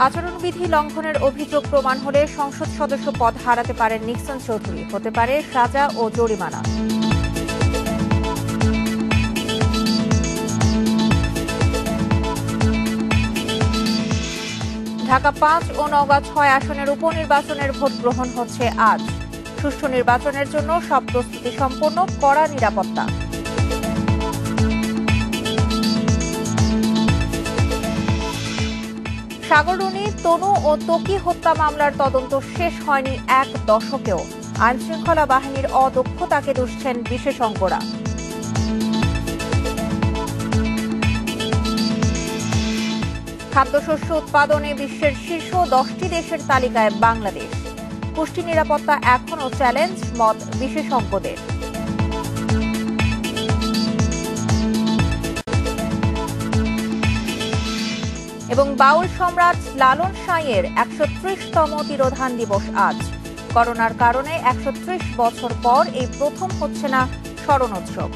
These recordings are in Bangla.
আচরণবিধি লঙ্ঘনের অভিযোগ প্রমাণ হলে সংসদ সদস্য পদ হারাতে পারেন নিক্সন চৌধুরী, হতে পারে সাজা ও জরিমানা। ঢাকা ৫ ও নওগাঁ ৬ আসনের উপনির্বাচনের ভোট গ্রহণ হচ্ছে আজ। সুষ্ঠু নির্বাচনের জন্য সব প্রস্তুতি সম্পন্ন, কড়া নিরাপত্তা। সাগররুনি, তনু ও ত্বকী হত্যা মামলার তদন্ত শেষ হয়নি এক দশকেও। আইনশৃঙ্খলা বাহিনীর অদক্ষতাকে দুষছেন বিশেষজ্ঞরা। খাদ্যশস্য উৎপাদনে বিশ্বের শীর্ষ 10টি দেশের তালিকায় বাংলাদেশ। পুষ্টি নিরাপত্তা এখনও চ্যালেঞ্জ, মত বিশেষজ্ঞদের। এবং বাউল সম্রাট লালন সাঁইয়ের ১৩০তম তিরোধান দিবস আজ। করোনার কারণে ১৩০ বছর পর এই প্রথম হচ্ছে না স্মরণোৎসব।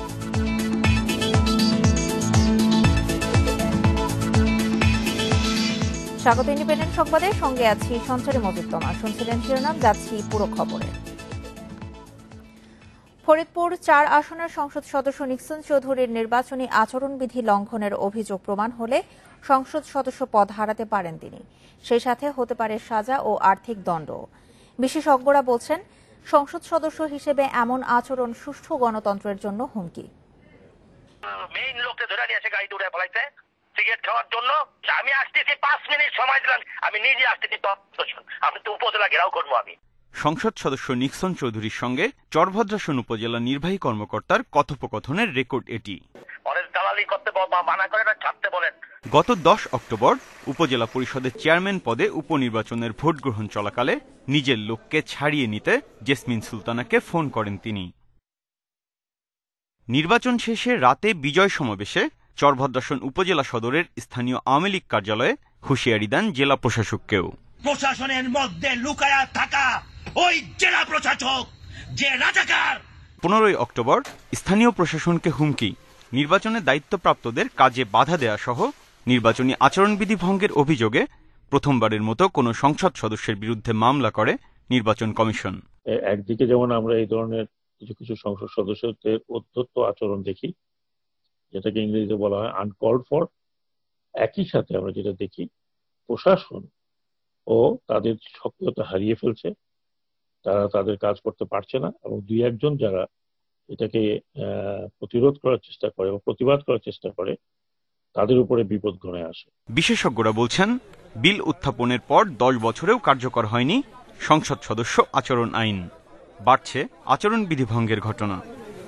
স্বাগত ইন্ডিপেন্ডেন্ট সংবাদের সঙ্গে আছি সঞ্চারী মজুমদার। শুনছিলেন শিরোনাম, যাচ্ছি পুরো খবরে। ফরিদপুর ৪ আসনের সংসদ সদস্য নিক্সন চৌধুরীর নির্বাচনী আচরণবিধি লঙ্ঘনের অভিযোগ প্রমাণ হলে সংসদ সদস্য পদ হারাতে পারেন তিনি। সেই সাথে হতে পারে সাজা ও আর্থিক দণ্ড। বিশেষজ্ঞরা বলছেন, সংসদ সদস্য হিসেবে এমন আচরণ সুষ্ঠু গণতন্ত্রের জন্য হুমকি। সিগারেট খাওয়ার জন্য আমি আসতেছি, 5 মিনিট সময় দিলাম, আমি নিজে আসতেছি, আমি তো উপজেলা ঘেরাও করবো। আমি সংসদ সদস্য নিক্সন চৌধুরীর সঙ্গে চরভদ্রাসন উপজেলা নির্বাহী কর্মকর্তার কথোপকথনের রেকর্ড এটি। দালালি করতে মানা করে না, ছাড়তে বলেন। গত 10 অক্টোবর উপজেলা পরিষদের চেয়ারম্যান পদে উপনির্বাচনের ভোট গ্রহণ চলাকালে নিজের লোককে ছাড়িয়ে নিতে জেসমিন সুলতানাকে ফোন করেন তিনি। নির্বাচন শেষে রাতে বিজয় সমাবেশে চরভদ্রাসন উপজেলা সদরের স্থানীয় আওয়ামী লীগ কার্যালয়ে হুঁশিয়ারি দেন জেলা প্রশাসককেও। প্রশাসনের মধ্যে লুকায়া থাকা ওই জেলা প্রশাসক যে রাজাকার। 15 অক্টোবর স্থানীয় প্রশাসনকে হুমকি, নির্বাচনের দায়িত্বপ্রাপ্তদের কাজে বাধা দেয়া সহ নির্বাচনী আচরণবিধি ভঙ্গের অভিযোগে প্রথমবারের মতো কোনো সংসদ সদস্যের বিরুদ্ধে মামলা করে নির্বাচন কমিশন। একদিকে যেমন আমরা এই ধরনের কিছু কিছু সংসদ সদস্যদের অধ্যত্ত আচরণ দেখি, যেটাকে ইংরেজিতে বলা হয় আনকল্ড ফর, একই সাথে আমরা যেটা দেখি প্রশাসন ও তাদের সক্রিয়তা হারিয়ে ফেলছে, তারা তাদের কাজ করতে পারছে না, এবং 2-1 যারা এটাকে প্রতিরোধ করার চেষ্টা করে বা প্রতিবাদ করার চেষ্টা করে, তাদের উপরে বিপদ ঘনিয়ে আসে। বিশেষজ্ঞরা বলছেন, বিল উত্থাপনের পর 10 বছরেও কার্যকর হয়নি সংসদ সদস্য আচরণ আইন। বাড়ছে আচরণবিধি ভঙ্গের ঘটনা।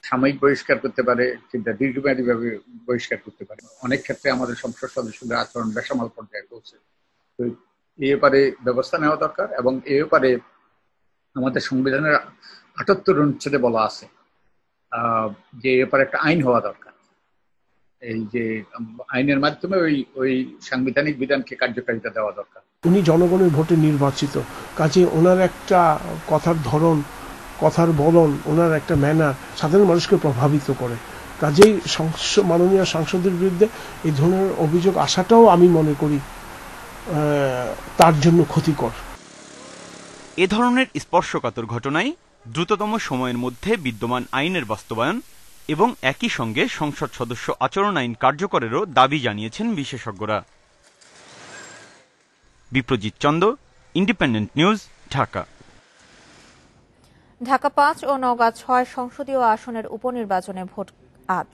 সাময়িক বহিষ্কার করতে পারে, কিন্তু দীর্ঘমেয়াদী ভাবে বহিষ্কার করতে পারে। অনেক ক্ষেত্রে আমাদের সংসদ সদস্যদের আচরণ বেসামাল পর্যায়ে পৌঁছে। তো এই ব্যাপারে ব্যবস্থা নেওয়া দরকার, এবং এই ব্যাপারে আমাদের সংবিধানের 78 অনুচ্ছেদে বলা আছে যে এ ব্যাপারে একটা আইন হওয়া দরকার। এই যে আইনের মাধ্যমে ওই সাংবিধানিক বিধানকে কার্যকারিতা দেওয়া দরকার। উনি জনগণের ভোটে নির্বাচিত, কাজে ওনার একটা কথার ধরন, কথার বলন, ওনার একটা ম্যানার সাধারণ মানুষকে প্রভাবিত করে। কাজেই মাননীয় সাংসদের বিরুদ্ধে এই ধরনের অভিযোগ আসাটাও আমি মনে করি তার জন্য ক্ষতিকর। এ ধরনের স্পর্শকাতর ঘটনায় দ্রুততম সময়ের মধ্যে বিদ্যমান আইনের বাস্তবায়ন এবং একই সঙ্গে সংসদ সদস্য আচরণ আইন কার্যকরেরও দাবি জানিয়েছেন বিশেষজ্ঞরা। Biprajit Chanda, independent news, Dhaka. ঢাকা ৫ ও নওগাঁ ৬ সংসদীয় আসনের উপনির্বাচনে ভোট আজ।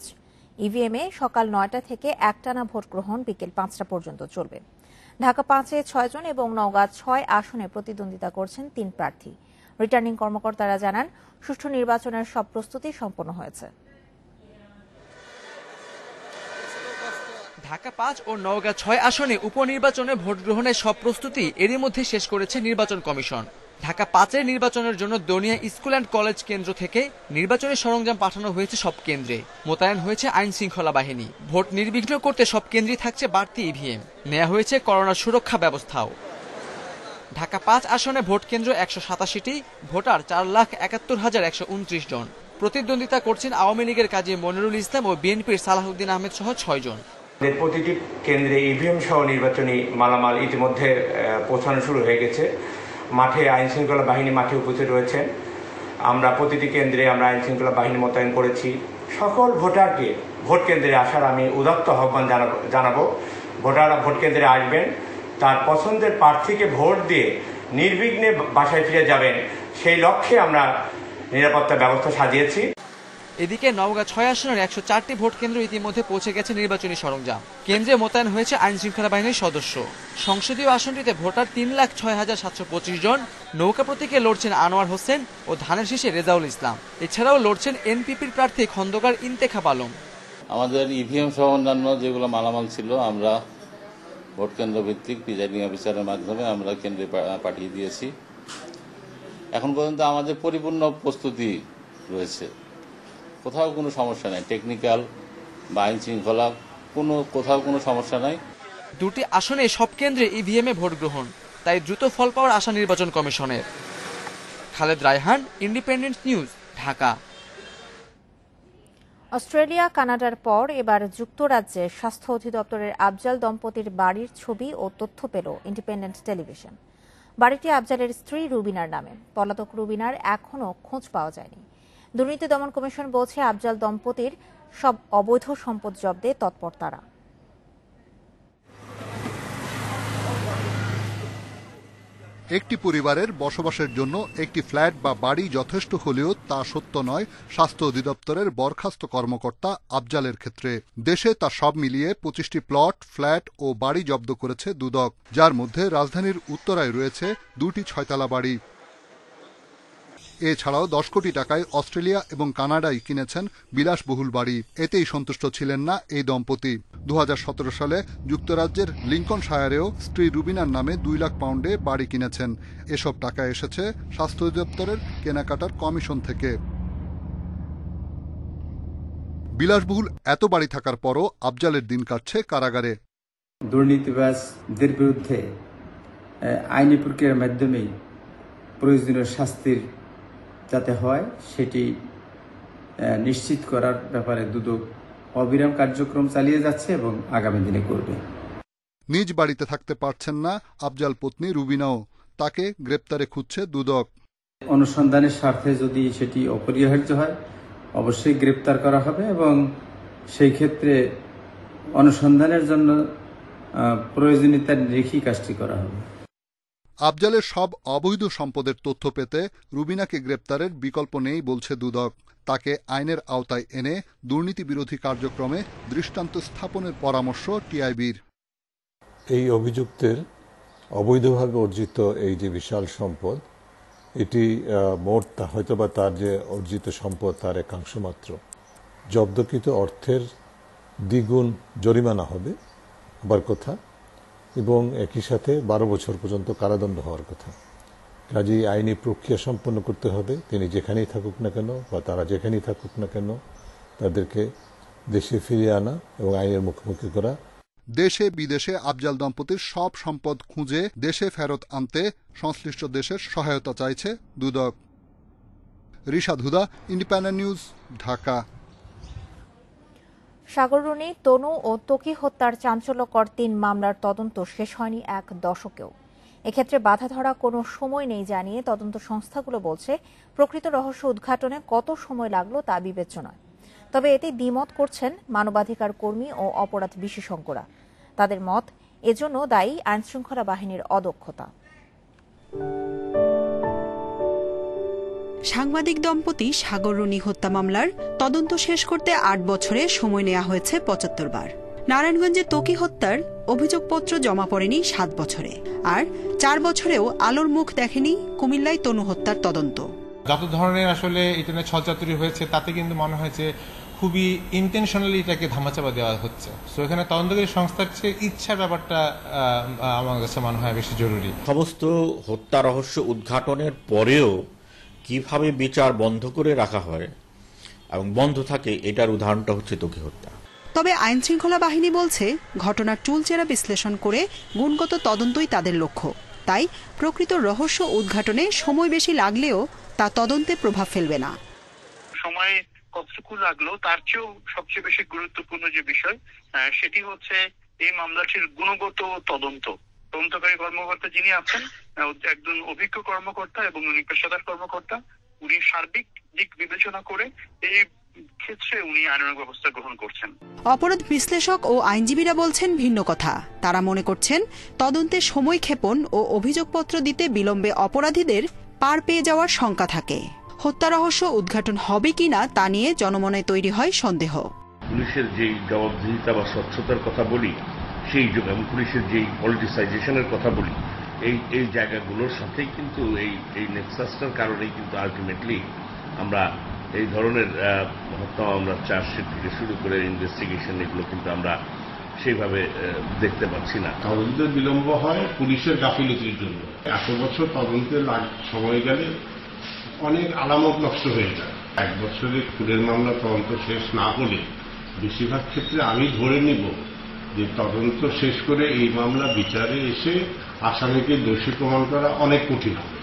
ইভিএমে সকাল ৯টা থেকে একটানা ভোট গ্রহণ বিকেল ৫টা পর্যন্ত চলবে। ঢাকা ৫-এ ৬ জন এবং নওগাঁ ৬ আসনে প্রতিদ্বন্দ্বিতা করছেন ৩ প্রার্থী। রিটার্নিং কর্মকর্তারা জানান, সুষ্ঠু নির্বাচনের সব প্রস্তুতি সম্পন্ন হয়েছে। ঢাকা ৫ ও নওগাঁ ৬ আসনে উপনির্বাচনে ভোট গ্রহণের সব প্রস্তুতি এরই মধ্যে শেষ করেছে নির্বাচন কমিশন। ঢাকা ৫-এর নির্বাচনের জন্য দনিয়া স্কুল অ্যান্ড কলেজ কেন্দ্র থেকে নির্বাচনী সরঞ্জাম পাঠানো হয়েছে সব কেন্দ্রে। মোতায়েন হয়েছে আইন শৃঙ্খলা বাহিনী। ভোট নির্বিঘ্ন করতে সব কেন্দ্রেই থাকছে বাড়তি ইভিএম। নেওয়া হয়েছে করোনা সুরক্ষা ব্যবস্থাও। ঢাকা ৫ আসনে ভোট কেন্দ্র ১৮৭টি, ভোটার ৪,৭১,১২৯ জন। প্রতিদ্বন্দ্বিতা করছেন আওয়ামী লীগের কাজী মনিরুল ইসলাম ও বিএনপির সালাহউদ্দিন আহমেদ সহ ৬ জন। প্রতিটি কেন্দ্রে ইভিএম সহ নির্বাচনী মালামাল ইতিমধ্যে পৌঁছানো শুরু হয়ে গেছে। মাঠে আইন শৃঙ্খলা বাহিনী মাঠে উপস্থিত রয়েছেন। আমরা প্রতিটি কেন্দ্রে আইন শৃঙ্খলা বাহিনী মোতায়েন করেছি। সকল ভোটারকে ভোট কেন্দ্রে আসার আমি উদাত্ত আহ্বান জানাবো। ভোটাররা ভোট কেন্দ্রে আসবেন, তার পছন্দের প্রার্থীকে ভোট দিয়ে নির্বিঘ্নে বাসায় ফিরে যাবেন, সেই লক্ষ্যে আমরা নিরাপত্তা ব্যবস্থা সাজিয়েছি। এদিকে নওগাঁ ৬ আসনের ১০৪টি ভোট কেন্দ্র ইতিমধ্যে পৌঁছে গেছে নির্বাচনী সরঞ্জাম। কেন্দ্রে মোতায়েন হয়েছে আইন শৃঙ্খলা বাহিনীর সদস্য। সংসদীয় আসনটিতে ভোটার ৩,৬,৭২৫ জন। নৌকা প্রতীকে লড়ছেন আনোয়ার হোসেন ও ধানের শীষে রেজাউল ইসলাম। এছাড়াও লড়ছেন এনপিপির প্রার্থী খন্দকার ইন্তেখাব আলম। আমাদের ইভিএম সহ অন্যান্য যেগুলো মালামাল ছিল আমরা ভোট কেন্দ্র ভিত্তিক প্রিজাইডিং অফিসারের মাধ্যমে আমরা কেন্দ্রে পাঠিয়ে দিয়েছি। এখন পর্যন্ত আমাদের পরিপূর্ণ প্রস্তুতি রয়েছে, কোথাও কোনো সমস্যা নাই। টেকনিক্যাল বা আইন শৃঙ্খলা কোথাও কোনো সমস্যা নাই। দুটি আসনে সব কেন্দ্রে ইভিএমে ভোট গ্রহণ, তাই দ্রুত ফল পাওয়ার আশা নির্বাচন কমিশনের। Khaled Raihan, independent news, Dhaka. Australia কানাডার পর এবার যুক্তরাজ্যে স্বাস্থ্য অধিদপ্তরের আফজাল দম্পতির বাড়ির ছবি ও তথ্য পেল ইন্ডিপেন্ডেন্ট টেলিভিশন। বাড়িটি আফজালের স্ত্রী রুবিনার নামে। পলাতক রুবিনার এখনও খোঁজ পাওয়া যায়নি। দুর্নীতি দমন কমিশন বলছে আফজাল দম্পতির সব অবৈধ সম্পদ জব্দে তৎপর তারা। একটি পরিবারের বসবাসের জন্য একটি ফ্ল্যাট বা বাড়ি যথেষ্ট হলেও তা সত্য নয় স্বাস্থ্য অধিদপ্তরের বরখাস্ত কর্মকর্তা আফজালের ক্ষেত্রে। দেশে তা সব মিলিয়ে 25টি প্লট, ফ্ল্যাট ও বাড়ি জব্দ করেছে দুদক, যার মধ্যে রাজধানীর উত্তরায় রয়েছে 2টি 6তলা বাড়ি। এছাড়াও 10 কোটি টাকায় অস্ট্রেলিয়া এবং কানাডায় কিনেছেন বিলাসবহুল বাড়ি। এতেই সন্তুষ্ট ছিলেন না এই দম্পতি। 2017 সালে যুক্তরাজ্যের লিঙ্কনশায়ারেও স্ত্রী রুবিনার নামে 2 লাখ পাউন্ডে বাড়ি কিনেছেন। এসব টাকা এসেছে স্বাস্থ্য অধিদপ্তরের কেনাকাটার কমিশন থেকে। বিলাসবহুল এত বাড়ি থাকার পরও আফজালের দিন কাটছে কারাগারে। দুর্নীতিবাজদের বিরুদ্ধে আইনি প্রক্রিয়ার মাধ্যমেই প্রয়োজনীয় শাস্তির যাতে হয় সেটি নিশ্চিত করার ব্যাপারে দুদক অবিরাম কার্যক্রম চালিয়ে যাচ্ছে এবং আগামী দিনে করবে। নিজ বাড়িতে থাকতে পারছেন না আফজাল পত্নী রুবিনাও, তাকে গ্রেপ্তারে খুঁজছে দুদক। অনুসন্ধানের স্বার্থে যদি সেটি অপরিহার্য হয় অবশ্যই গ্রেপ্তার করা হবে এবং সেই ক্ষেত্রে অনুসন্ধানের জন্য প্রয়োজনীয়তার নিরিখেই কাজটি করা হবে। আফজালের সব অবৈধ সম্পদের তথ্য পেতে রুবিনাকে গ্রেপ্তারের বিকল্প নেই বলছে দুদক। তাকে আইনের আওতায় এনে দুর্নীতি বিরোধী কার্যক্রমে দৃষ্টান্ত স্থাপনের পরামর্শ টিআইবির। এই অভিযুক্তের অবৈধভাবে অর্জিত এই যে বিশাল সম্পদ, এটি মোট হয়তোবা তার যে অর্জিত সম্পদ তার একাংশ মাত্র। জব্দকৃত অর্থের দ্বিগুণ জরিমানা হবে হবার কথা এবং একই সাথে 12 বছর পর্যন্ত কারাদণ্ড হওয়ার কথা। কাজেই আইনি প্রক্রিয়া সম্পন্ন করতে হবে। তিনি যেখানেই থাকুক না কেন বা তারা যেখানেই থাকুক না কেন তাদেরকে দেশে ফিরিয়ে আনা এবং আইনের মুখোমুখি করা। দেশে বিদেশে আফজাল দম্পতির সব সম্পদ খুঁজে দেশে ফেরত আনতে সংশ্লিষ্ট দেশের সহায়তা চাইছে দুদক। রিশাদ হুদা, ইন্ডিপেন্ডেন্ট নিউজ, ঢাকা। সাগররুনি, তনু ও ত্বকী হত্যার চাঞ্চল্যকর 3 মামলার তদন্ত শেষ হয়নি 1 দশকেও। এক্ষেত্রে বাধা ধরা কোনো সময় নেই জানিয়ে তদন্ত সংস্থাগুলো বলছে প্রকৃত রহস্য উদ্ঘাটনে কত সময় লাগলো তা বিবেচ্য নয়। তবে এতে দ্বিমত করছেন মানবাধিকার কর্মী ও অপরাধ বিশেষজ্ঞরা। তাদের মত, এজন্য দায়ী আইনশৃঙ্খলা বাহিনীর অদক্ষতা। সাংবাদিক দম্পতি সাগররুনি হত্যা মামলার তদন্ত শেষ করতে 8 বছরে সময় নেওয়া হয়েছে 75 বার। নারায়ণগঞ্জে ত্বকী হত্যার অভিযোগপত্র জমা পড়েনি 7 বছরে, আর 4 বছরেও আলোর মুখ দেখেনি কুমিল্লায় তনু হত্যার তদন্ত। যত ধরনের আসলে এটা নিয়ে ছলচাতুরি হয়েছে তাতে কিন্তু মনে হয়েছে খুবই ইন্টেনশনালি এটাকে ধামাচাপা দেওয়া হচ্ছে। সো এখানে তদন্তকারী সংস্থার চেয়ে ইচ্ছার ব্যাপারটা আমার কাছে মনে হয় বেশি জরুরি। সমস্ত হত্যা রহস্য উদ্ঘাটনের পরেও কিভাবে বিচার বন্ধ করে রাখা হয় এবং বন্ধ থাকে, এটার উদাহরণটা হচ্ছে ত্বকী হত্যা। তবে আইনশৃঙ্খলা বাহিনী বলছে ঘটনার চুলচেরা বিশ্লেষণ করে গুণগত তদন্তই তাদের লক্ষ্য। তাই প্রকৃত রহস্য উদ্ঘাটনে সময় বেশি লাগলেও তা তদন্তে প্রভাব ফেলবে না। সময় কতটুকু লাগলো তার চেয়েও সবচেয়ে বেশি গুরুত্বপূর্ণ যে বিষয় সেটি হচ্ছে এই মামলাটির গুণগত তদন্তকারী কর্মকর্তা যিনি আছেন একজন অভিজ্ঞ কর্মকর্তা এবং উনি পেশাদার কর্মকর্তা। উনি সার্বিক দিক বিবেচনা করে এই ক্ষেত্রে উনি আইনানুগ ব্যবস্থা গ্রহণ করছেন। অপরাধ বিশ্লেষক ও আইনজীবীরা বলছেন ভিন্ন কথা। তারা মনে করছেন তদন্তে সময় ক্ষেপণ ও অভিযোগপত্র দিতে বিলম্বে অপরাধীদের পার পেয়ে যাওয়ার শঙ্কা থাকে। হত্যা রহস্য উদ্ঘাটন হবে কিনা তা নিয়ে জনমনে তৈরি হয় সন্দেহ। পুলিশের যেই জবাবদিহিতা বা স্বচ্ছতার কথা বলি সেই যুগে এবং পুলিশের যেই পলিটিসাইজেশনের কথা বলি এই জায়গাগুলোর সাথেই কিন্তু এই নেক্সাসটার কারণেই কিন্তু আলটিমেটলি আমরা এই ধরনের হত্যা মামলা চার্জশিট থেকে শুরু করে ইনভেস্টিগেশন এগুলো কিন্তু আমরা সেইভাবে দেখতে পাচ্ছি না। তদন্তের বিলম্ব হয় পুলিশের গাফিলতির জন্য। এত বছর তদন্তের সময় গেলে অনেক আলামত নষ্ট হয়ে যায়। 1 বছরের খুনের মামলা তদন্ত শেষ না হলে বেশিরভাগ ক্ষেত্রে আমি ধরে নিব যে তদন্ত শেষ করে এই মামলা বিচারে এসে আসামিকে দোষী প্রমাণ করা অনেক কঠিন হবে।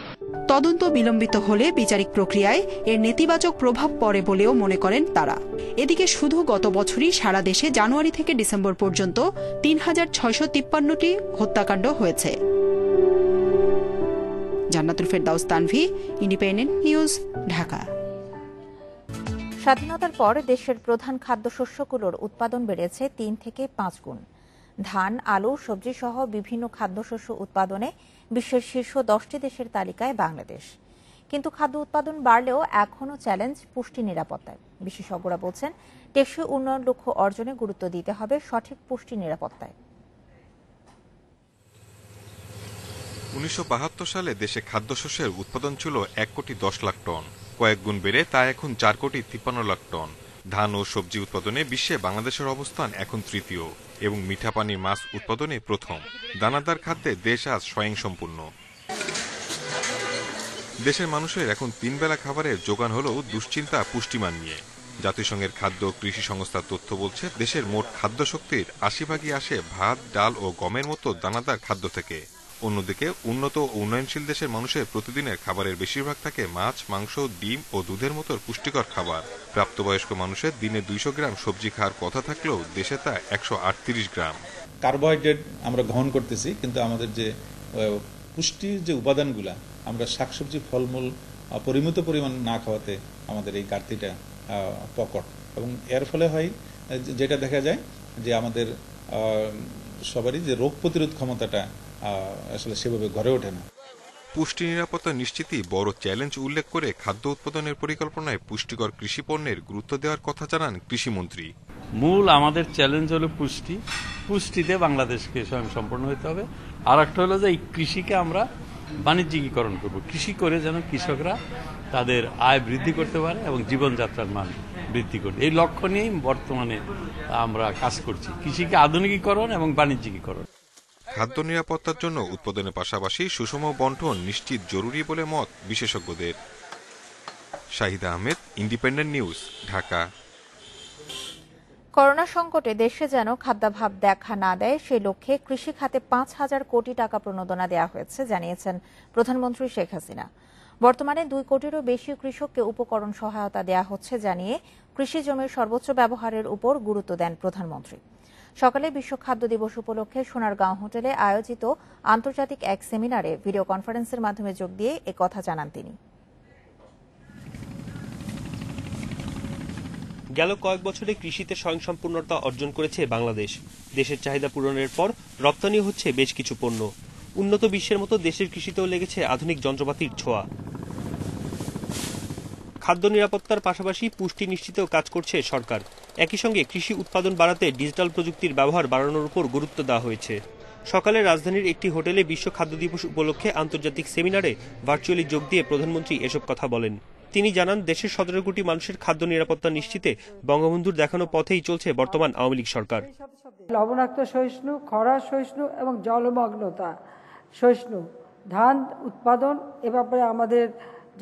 তদন্ত বিলম্বিত হলে বিচারিক প্রক্রিয়ায় এর নেতিবাচক প্রভাব পড়ে বলেও মনে করেন তারা। এদিকে শুধু গত বছরই সারা দেশে জানুয়ারি থেকে ডিসেম্বর পর্যন্ত ৩,৬৫৩টি হত্যাকাণ্ড হয়েছে। জান্নাতুল ফেরদাউস তানভি, ইন্ডিপেন্ডেন্ট নিউজ, ঢাকা। স্বাধীনতার পর দেশের প্রধান খাদ্যশস্যগুলোর উৎপাদন বেড়েছে ৩ থেকে ৫ গুণ। ধান, আলু, সবজি সহ বিভিন্ন খাদ্যশস্য উৎপাদনে বিশ্বের শীর্ষ 10টি দেশের তালিকায় বাংলাদেশ। কিন্তু খাদ্য উৎপাদন বাড়লেও এখনও চ্যালেঞ্জ পুষ্টি নিরাপত্তায়। বিশেষজ্ঞরা বলছেন টেকসই উন্নয়ন লক্ষ্য অর্জনে গুরুত্ব দিতে হবে সঠিক পুষ্টি নিরাপত্তায়। 1972 সালে দেশে খাদ্যশস্যের উৎপাদন ছিল 1,10 লাখ টন। কয়েক গুণ বেড়ে তা এখন 4,53 লাখ টন। ধান ও সবজি উৎপাদনে বিশ্বে বাংলাদেশের অবস্থান এখন তৃতীয় এবং মিঠা পানির মাছ উৎপাদনে প্রথম। দানাদার খাদ্যে দেশ আজ স্বয়ংসম্পূর্ণ। দেশের মানুষের এখন 3 বেলা খাবারের যোগান হলেও দুশ্চিন্তা পুষ্টিমান নিয়ে। জাতিসংঘের খাদ্য কৃষি সংস্থার তথ্য বলছে দেশের মোট খাদ্য শক্তির 80% আসে ভাত, ডাল ও গমের মতো দানাদার খাদ্য থেকে। অন্যদিকে উন্নত ও উন্নয়নশীল দেশের মানুষের প্রতিদিনের খাবারের বেশিরভাগ থাকে মাছ, মাংস, ডিম ও দুধের মতো পুষ্টিকর খাবার। প্রাপ্তবয়স্ক মানুষের দিনে 200 গ্রাম সবজি খাওয়ার কথা থাকলেও দেশে তা 138 গ্রাম। কার্বোহাইড্রেট আমরা গ্রহণ করতেছি, কিন্তু আমাদের যে পুষ্টির যে উপাদানগুলা আমরা শাকসবজি, ফলমূল পরিমিত পরিমাণ না খাওয়াতে আমাদের এই ঘাটতিটা প্রকট। এবং এর ফলে হয় যেটা দেখা যায় যে আমাদের সবারই যে রোগ প্রতিরোধ ক্ষমতাটা আসলে সেভাবে গড়ে ওঠে না। পুষ্টি নিরাপত্তা নিশ্চিতই বড় চ্যালেঞ্জ উল্লেখ করে খাদ্য উৎপাদনের পরিকল্পনায় পুষ্টিকর কৃষি পণ্যের গুরুত্ব দেওয়ার কথা জানান কৃষিমন্ত্রী। মূল আমাদের চ্যালেঞ্জ হলো পুষ্টিতে বাংলাদেশকে স্বয়ংসম্পূর্ণ হতে হবে। আর একটা হলো যে এই কৃষিকে আমরা বাণিজ্যিকীকরণ করব। কৃষি করে যেন কৃষকরা তাদের আয় বৃদ্ধি করতে পারে এবং জীবনযাত্রার মান বৃদ্ধি করবে। এই লক্ষ্য নিয়েই বর্তমানে আমরা কাজ করছি, কৃষিকে আধুনিকীকরণ এবং বাণিজ্যিকীকরণ। খাদ্য নিরাপত্তার জন্য উৎপাদনের পাশাপাশি সুষম বন্টন নিশ্চিত জরুরি বলে মত বিশেষজ্ঞদের। Shahid Ahmed, independent news, Dhaka. Corona সংকটে দেশে যেন খাদ্যাভাব দেখা না দেয় সেই লক্ষ্যে কৃষি খাতে 5,000 কোটি টাকা প্রণোদনা দেওয়া হয়েছে জানিয়েছেন প্রধানমন্ত্রী শেখ হাসিনা। বর্তমানে 2 কোটিরও বেশি কৃষককে উপকরণ সহায়তা দেওয়া হচ্ছে জানিয়ে কৃষি জমির সর্বোচ্চ ব্যবহারের উপর গুরুত্ব দেন প্রধানমন্ত্রী। সকালে বিশ্ব খাদ্য দিবস উপলক্ষে সোনারগাঁও হোটেলে আয়োজিত আন্তর্জাতিক এক সেমিনারে ভিডিও কনফারেন্সের মাধ্যমে যোগ দিয়ে একথা জানান তিনি। গেল কয়েক বছরে কৃষিতে স্বয়ংসম্পূর্ণতা অর্জন করেছে বাংলাদেশ। দেশের চাহিদা পূরণের পর রপ্তানি হচ্ছে বেশ কিছু পণ্য। উন্নত বিশ্বের মতো দেশের কৃষিতেও লেগেছে আধুনিক যন্ত্রপাতির ছোঁয়া। খাদ্য নিরাপত্তার পাশাপাশি পুষ্টি নিশ্চিতেও কাজ করছে সরকার। একই সঙ্গে কৃষি উৎপাদন বাড়াতে ডিজিটাল প্রযুক্তির ব্যবহার বাড়ানোর উপর গুরুত্ব দেওয়া হয়েছে। সকালে রাজধানীর একটি হোটেলে বিশ্ব খাদ্য দিবস উপলক্ষে আন্তর্জাতিক সেমিনারে ভার্চুয়ালি যোগ দিয়ে প্রধানমন্ত্রী এসব কথা বলেন। তিনি জানান, দেশের 17 কোটি মানুষের খাদ্য নিরাপত্তা নিশ্চিতে বঙ্গবন্ধুর দেখানো পথেই চলছে বর্তমান আওয়ামী লীগ সরকার। লবণাক্ত সহিষ্ণু, খরা সহিষ্ণু এবং জলমগ্নতা সহিষ্ণু ধান উৎপাদন, এ ব্যাপারে আমাদের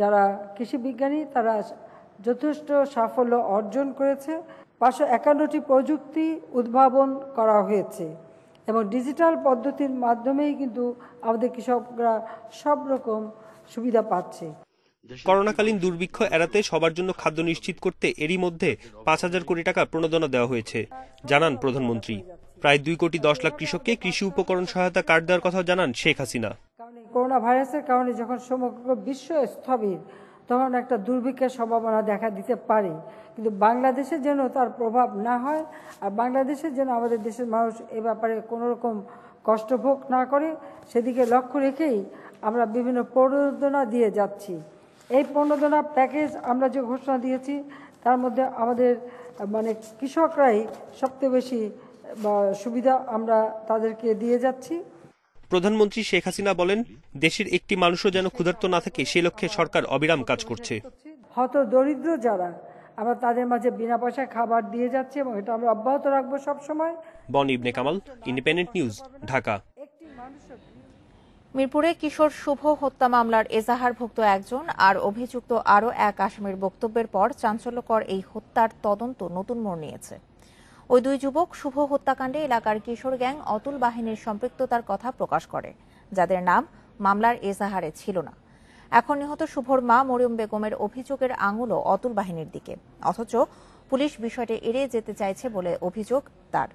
যারা কৃষি বিজ্ঞানী তারা যথেষ্ট সাফল্য অর্জন করেছে। 551টি প্রযুক্তি উদ্ভাবন করা হয়েছে এবং ডিজিটাল পদ্ধতির মাধ্যমেই কিন্তু আমাদের কৃষকরা সব রকম সুবিধা পাচ্ছে। করোনাকালীন দুর্ভিক্ষ এড়াতে সবার জন্য খাদ্য নিশ্চিত করতে এরই মধ্যে 5,000 কোটি টাকা প্রণোদনা দেওয়া হয়েছে, জানান প্রধানমন্ত্রী। প্রায় 2 কোটি 10 লাখ কৃষককে কৃষি উপকরণ সহায়তা কার্ড দেওয়ার কথা জানান শেখ হাসিনা। করোনা ভাইরাসের কারণে যখন সমগ্র বিশ্ব স্থবির, তখন একটা দুর্ভিক্ষের সম্ভাবনা দেখা দিতে পারে, কিন্তু বাংলাদেশে যেন তার প্রভাব না হয়, আর বাংলাদেশে যেন আমাদের দেশের মানুষ এ ব্যাপারে কোনো রকম কষ্ট ভোগ না করে, সেদিকে লক্ষ্য রেখেই আমরা বিভিন্ন প্রণোদনা দিয়ে যাচ্ছি। এই প্রণোদনা প্যাকেজ আমরা যে ঘোষণা দিয়েছি, তার মধ্যে আমাদের কৃষকরাই সবচেয়ে বেশি সুবিধা আমরা তাদেরকে দিয়ে যাচ্ছি। প্রধানমন্ত্রী শেখ হাসিনা বলেন, দেশের একটি মানুষও যেন ক্ষুধার্ত না থাকে সে লক্ষ্যে সরকার অবিরাম কাজ করছে। হত দরিদ্র যারা, আমরা তাদের মাঝে বিনা পয়সায় খাবার দিয়ে যাচ্ছি এবং এটা আমরা অব্যাহত রাখবো সবসময়। বনি ইবনে কামাল, ইন্ডিপেন্ডেন্ট নিউজ, ঢাকা। মিরপুরে কিশোর শুভ হত্যা মামলার এজাহারভুক্ত একজন আর অভিযুক্ত আরও এক আসামির বক্তব্যের পর চাঞ্চল্যকর এই হত্যার তদন্ত নতুন মোড় নিয়েছে। ওই দুই যুবক শুভ হত্যাকাণ্ডে এলাকার কিশোর গ্যাং অতুল বাহিনীর সম্পৃক্ততার কথা প্রকাশ করে, যাদের নাম মামলার এজাহারে ছিল না। এখন নিহত শুভর মা মরিয়ম বেগমের অভিযোগের আঙুলও অতুল বাহিনীর দিকে, অথচ পুলিশ বিষয়টি এড়িয়ে যেতে চাইছে বলে অভিযোগ তার।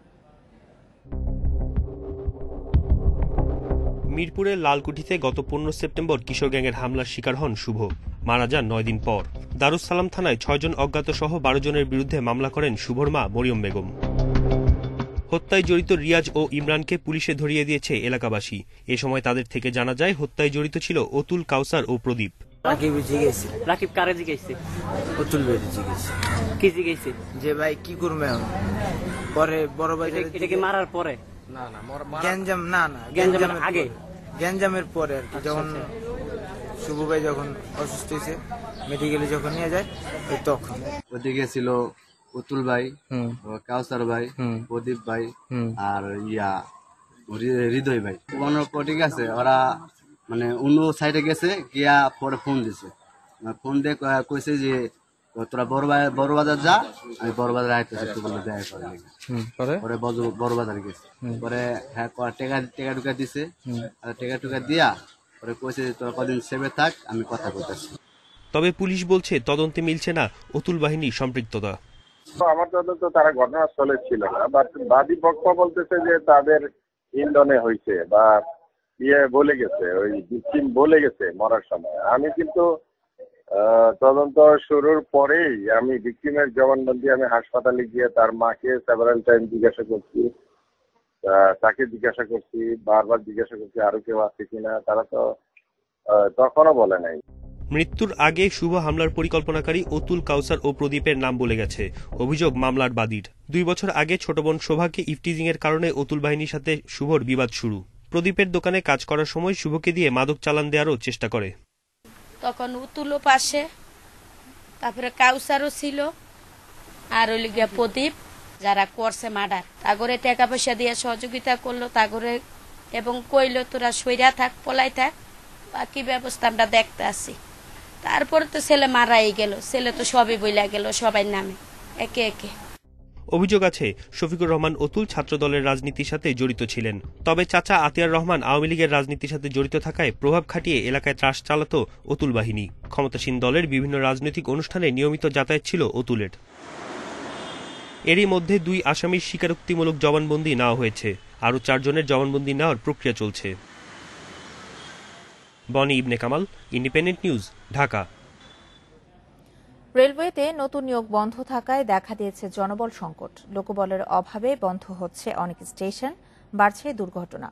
মিরপুরের লালকুঠিতে গত 15 সেপ্টেম্বর কিশোর গ্যাংয়ের হামলার শিকার হন শুভ। মারা যান 9 দিন পর। দারুস সালাম থানায় 6 জন অজ্ঞাত সহ 12 জনের বিরুদ্ধে মামলা করেন শুভর মা মরিয়ম বেগম। হত্যায় জড়িত রিয়াজ ও ইমরানকে পুলিশে ধরিয়ে দিয়েছে এলাকাবাসী। এ সময় তাদের থেকে জানা যায় হত্যায় জড়িত ছিল অতুল, কাউসার ও প্রদীপ। রাকিব কারে জিজ্ঞাসা? অতুল ভাই জিজ্ঞাসা। কি জিজ্ঞাসা? যে ভাই কি করবে এখন? পরে বড় ভাই এটা কি মারার পরে? না না, গ্যাঞ্জাম না না, গ্যাঞ্জামের আগে, গ্যাঞ্জামের পরে আর কি। যখন শুভ ভাই যখন অসুস্থ হয়েছে, মেডিকেলে যখন নিয়ে যায় তখন ওদিকে ছিল অতুল ভাই, কাউসার ভাই, প্রদীপ ভাই আর হৃদয় ভাই। ঠিক আছে, ওরা অন্য সাইডে গেছে, গিয়া পরে ফোন দিছে। ফোন দিয়ে কইছে যে তোরা বড় বাজার যা, আমি বড় বাজার আইতেছি, তো বলে দেখা করে। পরে বড় বাজার গেছে, পরে হ্যাঁ টেকা টুকা দিছে, টেকা টুকা দিয়া পরে কইছে তোরা কদিন সেভে থাক, আমি কথা বলতেছি। তবে পুলিশ বলছে তদন্তে মিলছে না অতুল বাহিনীর সম্পৃক্ততা। আমার তদন্ত তারা ঘটনাস্থলে ছিল না, বাট বাদী পক্ষ বলতেছে যে তাদের ইন্ধনে হয়েছে বা বলে গেছে, ওই ভিকটিম বলে গেছে মরার সময়। আমি কিন্তু তদন্ত শুরুর পরেই আমি ভিকটিমের জবানবন্দি আমি হাসপাতালে গিয়ে তার মাকে সেভারাল টাইম জিজ্ঞাসা করছি, তাকে জিজ্ঞাসা করছি, বারবার জিজ্ঞাসা করছি আরো কেউ আছে কিনা। তারা তো তখনও বলে নাই। মৃত্যুর আগে শুভ হামলার পরিকল্পনাকারী অতুল, কাউসার ও প্রদীপের নাম বলে গেছে। অভিযোগ মামলার বাদীর। 2 বছর আগে ছোট বোন শোভাকে ইফটিজিং এর কারণে অতুল বাহিনীর সাথে শুভর বিবাদ শুরু। প্রদীপের দোকানে কাজ করার সময় শুভকে দিয়ে মাদক চালান দেওয়ারও চেষ্টা করে। তখন অতুলও পাশে, তারপরে কাউসারও ছিল, আর ওই লিগিয়া প্রদীপ, যারা করছে মার্ডার, তাগরে টাকা পয়সা দিয়ে সহযোগিতা করলো তাগরে, এবং কইলো তোরা সইরা থাক, পলাই থাক, বাকি ব্যবস্থা আমরা দেখতে আসি। তারপরে তো ছেলে মারাই গেল, ছেলে তো সবই বইলা গেল সবাই নামে একে একে। অভিযোগ আছে শফিকুর রহমান অতুল ছাত্রদলের রাজনীতির সাথে জড়িত ছিলেন। তবে চাচা আতিয়ার রহমান আওয়ামী লীগের রাজনীতির সাথে জড়িত থাকায় প্রভাব খাটিয়ে এলাকায় ত্রাস চালাত অতুল বাহিনী। ক্ষমতাসীন দলের বিভিন্ন রাজনৈতিক অনুষ্ঠানে নিয়মিত যাতায়াত ছিল অতুলের। এরই মধ্যে 2 আসামির স্বীকারোক্তিমূলক জবানবন্দি নেওয়া হয়েছে। আরও 4 জনের জবানবন্দি নেওয়ার প্রক্রিয়া চলছে। বনি ইবনে কামাল, ইন্ডিপেন্ডেন্ট নিউজ, ঢাকা। রেলওয়েতে নতুন নিয়োগ বন্ধ থাকায় দেখা দিয়েছে জনবল সংকট। লোকবলের অভাবে বন্ধ হচ্ছে অনেক স্টেশন, বাড়ছে দুর্ঘটনা।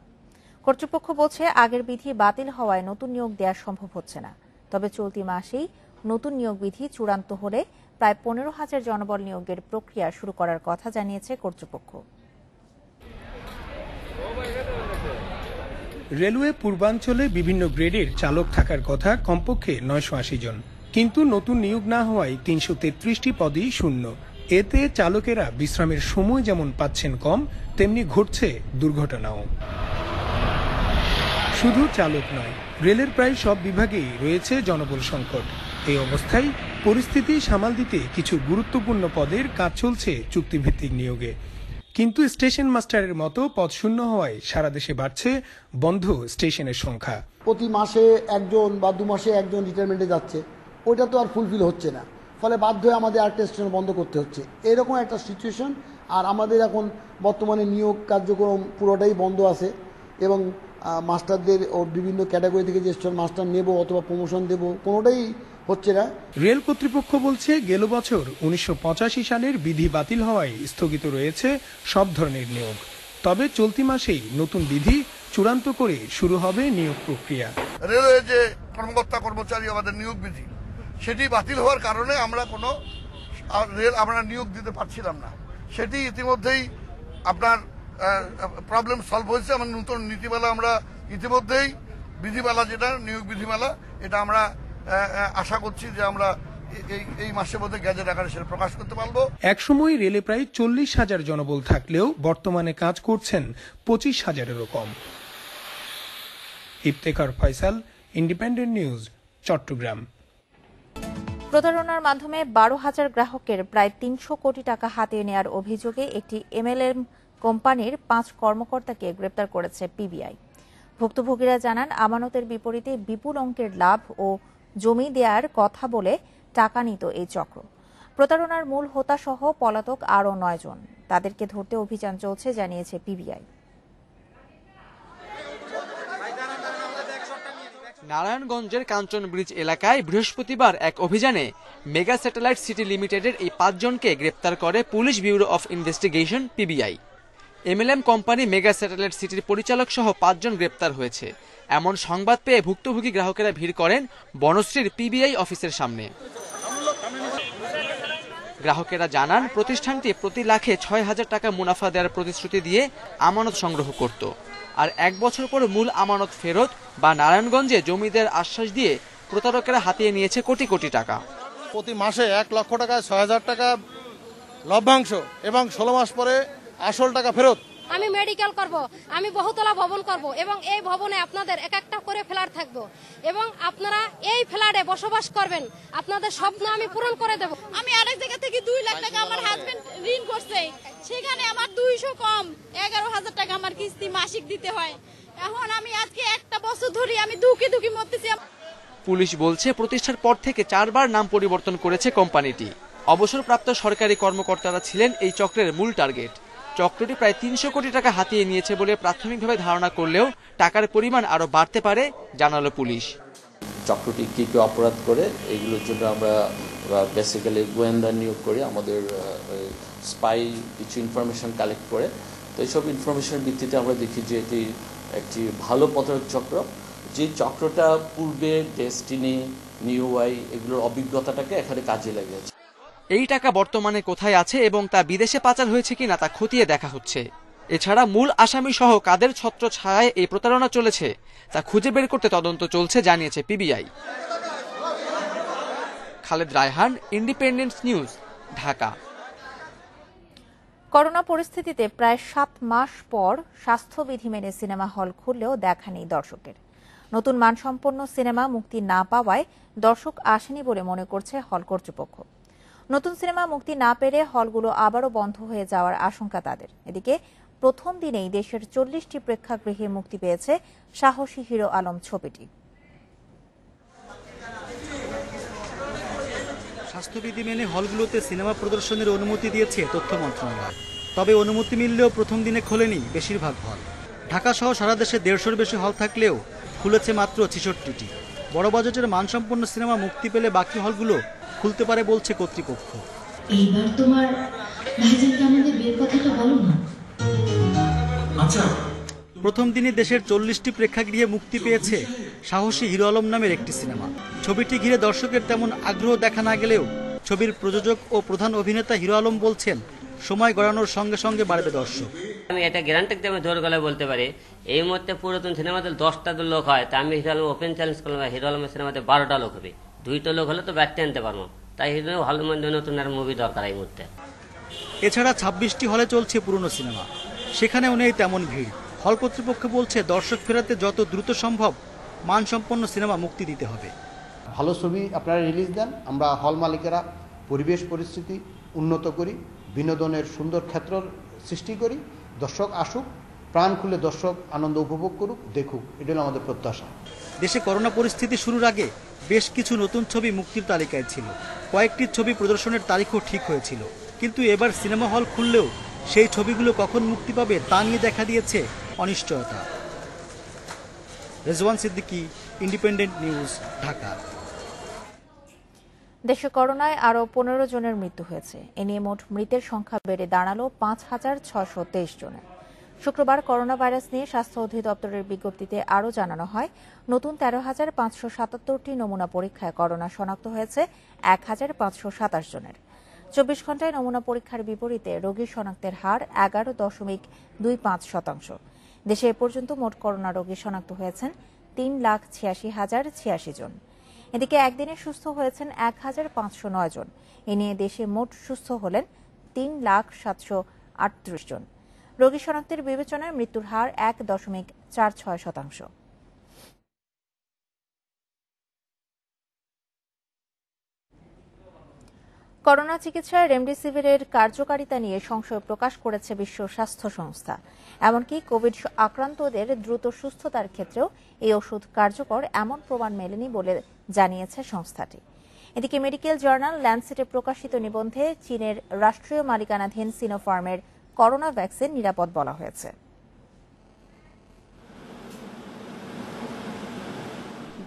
কর্তৃপক্ষ বলছে আগের বিধি বাতিল হওয়ায় নতুন নিয়োগ দেওয়া সম্ভব হচ্ছে না। তবে চলতি মাসেই নতুন নিয়োগ বিধি চূড়ান্ত হলে প্রায় 15,000 জনবল নিয়োগের প্রক্রিয়া শুরু করার কথা জানিয়েছে কর্তৃপক্ষ। রেলওয়ে পূর্বাঞ্চলে বিভিন্ন গ্রেডের চালক থাকার কথা কমপক্ষে 980 জন, কিন্তু নতুন নিয়োগ না হওয়ায় 333টি পদই শূন্য। এতে চালকেরা বিশ্রামের সময় যেমন পাচ্ছেন কম, তেমনি ঘটছে দুর্ঘটনাও। শুধু চালক নয়, রেলের প্রায় সব বিভাগেই রয়েছে জনবল সংকট। এই অবস্থায় পরিস্থিতি সামাল দিতে কিছু গুরুত্বপূর্ণ পদের কাজ চলছে চুক্তিভিত্তিক নিয়োগে। কিন্তু স্টেশন মাস্টারের মতো পদ শূন্য হওয়ায় সারা দেশে বাড়ছে বন্ধ স্টেশনের সংখ্যা। প্রতি মাসে 1 জন বা 2 মাসে 1 জন রিটায়ারমেন্টে যাচ্ছে, ওইটা তো আর ফুলফিল হচ্ছে না, ফলে বাধ্য হয়ে আমাদের আরেকটা স্টেশন বন্ধ করতে হচ্ছে। এরকম একটা সিচুয়েশন। আর আমাদের এখন বর্তমানে নিয়োগ কার্যক্রম পুরোটাই বন্ধ আছে এবং মাস্টারদের ও বিভিন্ন ক্যাটাগরি থেকে যে স্টেশন মাস্টার নেব অথবা প্রমোশন দেব কোনোটাই হচ্ছে না। রেল কর্তৃপক্ষ বলছে গেল বছর 1985 সালের বিধি বাতিল হওয়ায় স্থগিত রয়েছে সব ধরনের নিয়োগ। তবে চলতি মাসেই নতুন বিধি চূড়ান্ত করে শুরু হবে নিয়োগ প্রক্রিয়া। রেলওয়ে যে কর্মকর্তা কর্মচারী আমাদের নিয়োগ বিধি সেটি বাতিল হওয়ার কারণে আমরা নিয়োগ দিতে পারছিলাম না। সেটি ইতিমধ্যেই আপনার প্রবলেম সলভ হয়েছে। আমার নতুন নীতিমালা আমরা ইতিমধ্যেই বিধিমালা, যেটা নিয়োগ বিধিমালা, এটা আমরা আশা করছি যে আমরা এই মাসের মধ্যে গ্যাজেট আকারে সেটা প্রকাশ করতে পারবো। একসময় রেলে প্রায় 40,000 জনবল থাকলেও বর্তমানে কাজ করছেন 25,000-এরও কম। Iftekhar Faisal, independent news, Chattogram. প্রতারণার মাধ্যমে 12,000 গ্রাহকের প্রায় 300 কোটি টাকা হাতিয়ে নেওয়ার অভিযোগে একটি এমএলএম কোম্পানির 5 কর্মকর্তাকে গ্রেপ্তার করেছে পিবিআই। ভুক্তভোগীরা জানান, আমানতের বিপরীতে বিপুল অঙ্কের লাভ ও জমি দেওয়ার কথা বলে টাকা নিত এই চক্র। প্রতারণার মূল হোতা সহ পলাতক আরও 9 জন। তাদেরকে ধরতে অভিযান চলছে জানিয়েছে পিবিআই। নারায়ণগঞ্জের কাঞ্চন ব্রিজ এলাকায় বৃহস্পতিবার এক অভিযানে মেগা স্যাটেলাইট সিটি লিমিটেডের এই 5 জনকে গ্রেপ্তার করে police bureau of investigation PBI. MLM company mega satellite সিটির পরিচালক সহ 5 জন গ্রেপ্তার হয়েছে। এমন সংবাদ পেয়ে ভুক্তভোগী গ্রাহকেরা ভিড় করেন বনশ্রীর পিবিআই অফিসের সামনে। গ্রাহকেরা জানান, প্রতিষ্ঠানটি প্রতি লাখে 6,000 টাকা মুনাফা দেওয়ার প্রতিশ্রুতি দিয়ে আমানত সংগ্রহ করত, আর 1 বছর পর মূল আমানত ফেরত বা নারায়ণগঞ্জে জমিদের আশ্বাস দিয়ে প্রতারকেরা হাতিয়ে নিয়েছে কোটি কোটি টাকা। প্রতি মাসে 1 লক্ষ টাকায় 6,000 টাকা লভ্যাংশ এবং 16 মাস পরে আসল টাকা ফেরত। আমি মেডিকেল করব, আমি বহুতলা ভবন করব এবং এই ভবনে আপনাদের এক একটা করে ফ্ল্যাট থাকবো এবং আপনারা এই ফ্ল্যাটে বসবাস করবেন। আপনাদের স্বপ্ন আমি পূরণ করে দেব। আমি আরেক জায়গা থেকে 2 লাখ টাকা আমার হাজবেন্ড ঋণ করছে, সেখানে আমার 200 কম 11,000 টাকা আমার কিস্তি মাসিক দিতে হয়। এখন আমি আজকে একটা বছর ধরে আমি দুঃখী মরতেছি। পুলিশ বলছে, প্রতিষ্ঠার পর থেকে 4 বার নাম পরিবর্তন করেছে কোম্পানিটি। অবসরপ্রাপ্ত সরকারি কর্মকর্তারা ছিলেন এই চক্রের মূল টার্গেট। চক্রটি প্রায় 300 কোটি টাকা হাতিয়ে নিয়েছে বলে প্রাথমিকভাবে ধারণা করলেও টাকার পরিমাণ আরো বাড়তে পারে জানালো পুলিশ। চক্রটি কি কি অপরাধ করে এগুলোর জন্য আমরা বেসিক্যালি গোয়েন্দা নিয়োগ করি, আমাদের স্পাই কিছু ইনফরমেশন কালেক্ট করে। তো এইসব ইনফরমেশনের ভিত্তিতে আমরা দেখি যে এটি একটি ভালো প্রতারক চক্র, যে চক্রটা পূর্বে ডেস্টিনি, নিউ ওয়াই এগুলোর অভিজ্ঞতাটাকে এখানে কাজে লাগিয়েছে। এই টাকা বর্তমানে কোথায় আছে এবং তা বিদেশে পাচার হয়েছে কিনা তা খতিয়ে দেখা হচ্ছে। এছাড়া মূল আসামি সহ কাদের ছত্র ছায়ায় এই প্রতারণা চলেছে তা খুঁজে বের করতে তদন্ত চলছে জানিয়েছে PBI. Khaled Raihan, independent news, Dhaka. Corona পরিস্থিতিতে প্রায় 7 মাস পর স্বাস্থ্যবিধি মেনে সিনেমা হল খুললেও দেখা নেই দর্শকের। নতুন মানসম্পন্ন সিনেমা মুক্তি না পাওয়ায় দর্শক আসেনি বলে মনে করছে হল কর্তৃপক্ষ। নতুন সিনেমা মুক্তি না পেরে হলগুলো আবারও বন্ধ হয়ে যাওয়ার আশঙ্কা তাদের। এদিকে প্রথম দিনেই দেশের 40টি প্রেক্ষাগৃহে মুক্তি পেয়েছে সাহসী হিরো আলম ছবিটি। স্বাস্থ্যবিধি মেনে হলগুলোতে সিনেমা প্রদর্শনের অনুমতি দিয়েছে তথ্য মন্ত্রণালয়। তবে অনুমতি মিললেও প্রথম দিনে খোলেনি বেশিরভাগ হল। ঢাকা সহ সারা দেশে 150-র বেশি হল থাকলেও খুলেছে মাত্র 66টি। বড় বাজেটের মানসম্পন্ন সিনেমা মুক্তি পেলে বাকি হলগুলো খুলতে পারে বলছে কর্তৃপক্ষ। এইবার তোমার ভাইজানকে আমাদের বিয়ের কথাটা বলো না। আচ্ছা, প্রথম দিনে দেশের 40টি প্রেক্ষাগৃহে মুক্তি পেয়েছে সাহসী হিরো আলম নামের একটি সিনেমা। ছবিটি ঘিরে দর্শকের তেমন আগ্রহ দেখা না গেলেও ছবির প্রযোজক ও প্রধান অভিনেতা হিরো আলম বলছেন, সময় গড়ানোর সঙ্গে সঙ্গে বাড়বে দর্শক। আমি এটা গ্যারান্টি দিয়ে জোর গলায় বলতে পারি, এই মুহূর্তে পুরাতন সিনেমাতে 10টা লোক হয়, তা আমি হিরো আলম ওপেন চ্যালেঞ্জ করলাম, হিরো আলমের সিনেমাতে 12টা লোক হবে। 2টা লোক হলে তো ব্যাটতে আনতে পারবো, তাই হিরো হল মধ্যে নতুন আর মুভি দরকার এই মুহূর্তে। এছাড়া 26টি হলে চলছে পুরনো সিনেমা, সেখানেও নেই তেমন ভিড়। হল কর্তৃপক্ষ বলছে, দর্শক ফেরাতে যত দ্রুত সম্ভব মানসম্পন্ন সিনেমা মুক্তি দিতে হবে। ভালো ছবি আপনারা রিলিজ দেন, আমরা হল মালিকেরা পরিবেশ পরিস্থিতি উন্নত করি, বিনোদনের সুন্দর ক্ষেত্র সৃষ্টি করি, দর্শক আসুক, প্রাণ খুলে দর্শক আনন্দ উপভোগ করুক, দেখুক, এটা হলো আমাদের প্রত্যাশা। দেশে করোনা পরিস্থিতি শুরুর আগে বেশ কিছু নতুন ছবি মুক্তির তালিকায় ছিল, কয়েকটি ছবি প্রদর্শনের তারিখও ঠিক হয়েছিল, কিন্তু এবার সিনেমা হল খুললেও সেই ছবিগুলো কখন মুক্তি পাবে তা নিয়ে দেখা দিয়েছে অনিশ্চয়তা। Rezwan Siddiqui, independent news, Dhaka. দেশে করোনায় আরও 15 জনের মৃত্যু হয়েছে। এ নিয়ে মোট মৃতের সংখ্যা বেড়ে দাঁড়ালো 5,623 জনে। শুক্রবার করোনা ভাইরাস নিয়ে স্বাস্থ্য অধিদপ্তরের বিজ্ঞপ্তিতে আরও জানানো হয়, নতুন 13,577টি নমুনা পরীক্ষায় করোনা শনাক্ত হয়েছে 1,527 জনের। 24 ঘণ্টায় নমুনা পরীক্ষার বিপরীতে রোগী শনাক্তের হার 11.25%। দেশে এ পর্যন্ত মোট করোনা রোগী শনাক্ত হয়েছেন 3,86,086 জন। এদিকে একদিনে সুস্থ হয়েছেন 1,509 জন। এ নিয়ে দেশে মোট সুস্থ হলেন 3,738 জন। রোগী শনাক্তের বিবেচনায় মৃত্যুর হার 1.46%। করোনা চিকিৎসায় রেমডেসিভিরের কার্যকারিতা নিয়ে সংশয় প্রকাশ করেছে বিশ্ব স্বাস্থ্য সংস্থা। এমনকি কোভিড আক্রান্তদের দ্রুত সুস্থতার ক্ষেত্রেও এই ওষুধ কার্যকর এমন প্রমাণ মেলেনি বলে জানিয়েছে সংস্থাটি। এদিকে মেডিকেল জার্নাল ল্যান্সেটে প্রকাশিত নিবন্ধে চীনের রাষ্ট্রীয় মালিকানাধীন সিনোফার্মের করোনা ভ্যাকসিন নিরাপদ বলা হয়েছে।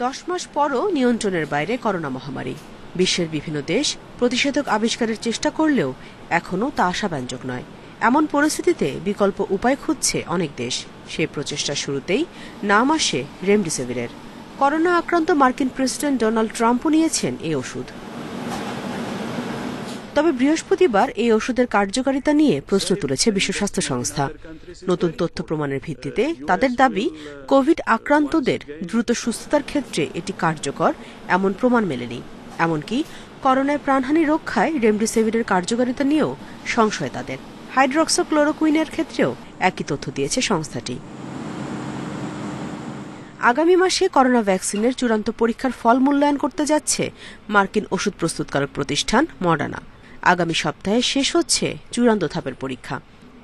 10 মাস পরও নিয়ন্ত্রণের বাইরে করোনা মহামারী। বিশ্বের বিভিন্ন দেশ প্রতিষেধক আবিষ্কারের চেষ্টা করলেও এখনও তা আশাব্যঞ্জক নয়। এমন পরিস্থিতিতে বিকল্প উপায় খুঁজছে অনেক দেশ। সেই প্রচেষ্টার শুরুতেই নাম আসে রেমডেসিভিরের। করোনা আক্রান্ত মার্কিন প্রেসিডেন্ট ডোনাল্ড ট্রাম্পও নিয়েছেন এই ওষুধ। তবে বৃহস্পতিবার এই ওষুধের কার্যকারিতা নিয়ে প্রশ্ন তুলেছে বিশ্ব স্বাস্থ্য সংস্থা। নতুন তথ্য প্রমাণের ভিত্তিতে তাদের দাবি, কোভিড আক্রান্তদের দ্রুত সুস্থতার ক্ষেত্রে এটি কার্যকর এমন প্রমাণ মেলেনি। এমনকি করোনায় প্রাণহানি রক্ষায় রেমডেসিভিরের কার্যকারিতা নিয়েও সংশয় তাদের। হাইড্রক্সিক্লোরোকুইনের ক্ষেত্রেও একই তথ্য দিয়েছে সংস্থাটি। আগামী মাসে করোনা ভ্যাকসিনের চূড়ান্ত পরীক্ষার ফল মূল্যায়ন করতে যাচ্ছে মার্কিন ওষুধ প্রস্তুতকারক প্রতিষ্ঠান মডার্না। আগামী সপ্তাহে শেষ হচ্ছে চূড়ান্ত ধাপের পরীক্ষা।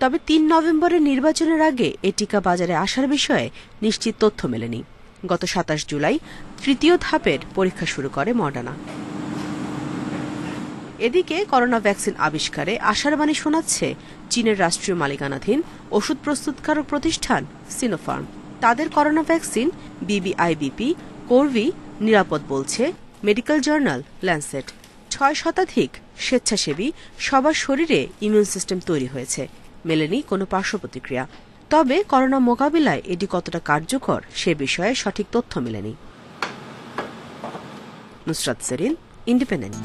তবে 3 নভেম্বরের নির্বাচনের আগে এ টিকা বাজারে আসার বিষয়ে নিশ্চিত তথ্য মেলেনি। গত 27 জুলাই তৃতীয় ধাপের পরীক্ষা শুরু করে মডার্না। এদিকে করোনা ভ্যাকসিন আবিষ্কারে আশার বাণী শোনাচ্ছে চীনের রাষ্ট্রীয় মালিকানাধীন ওষুধ প্রস্তুতকারক প্রতিষ্ঠান সিনোফার্ম। তাদের করোনা ভ্যাকসিন বিবিআইবিপি কোরভি নিরাপদ বলছে মেডিকেল জার্নাল ল্যান্সেট। 6 শতাধিক স্বেচ্ছাসেবী সবার শরীরে ইমিউন সিস্টেম তৈরি হয়েছে, মেলেনি কোনো পার্শ্ব প্রতিক্রিয়া। তবে করোনা মোকাবিলায় এটি কতটা কার্যকর সে বিষয়ে সঠিক তথ্য মেলেনি। নুসরাত সেরিন, ইন্ডিপেন্ডেন্ট।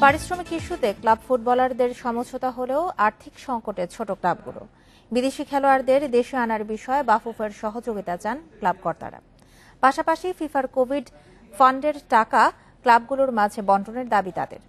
পারিশ্রমিক ইস্যুতে ক্লাব ফুটবলারদের সমঝোতা হলেও আর্থিক সংকটে ছোট ক্লাবগুলো। বিদেশি খেলোয়াড়দের দেশে আনার বিষয়ে বাফুফের সহযোগিতা চান ক্লাব কর্তারা। পাশাপাশি ফিফার কোভিড ফান্ডের টাকা ক্লাবগুলোর মাঝে বন্টনের দাবি তাদের।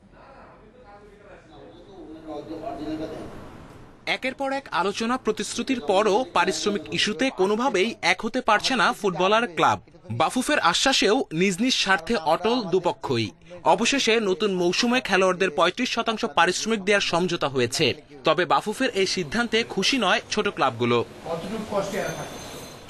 একের পর এক আলোচনা প্রতিশ্রুতির পরও পারিশ্রমিক ইস্যুতে কোনোভাবেই এক হতে পারছে না ফুটবলার ক্লাব। বাফুফের আশ্বাসেও নিজ নিজ স্বার্থে অটল দুপক্ষই। অবশেষে নতুন মৌসুমে খেলোয়াড়দের 35% পারিশ্রমিক দেওয়ার সমঝোতা হয়েছে। তবে বাফুফের এই সিদ্ধান্তে খুশি নয় ছোট ক্লাবগুলো।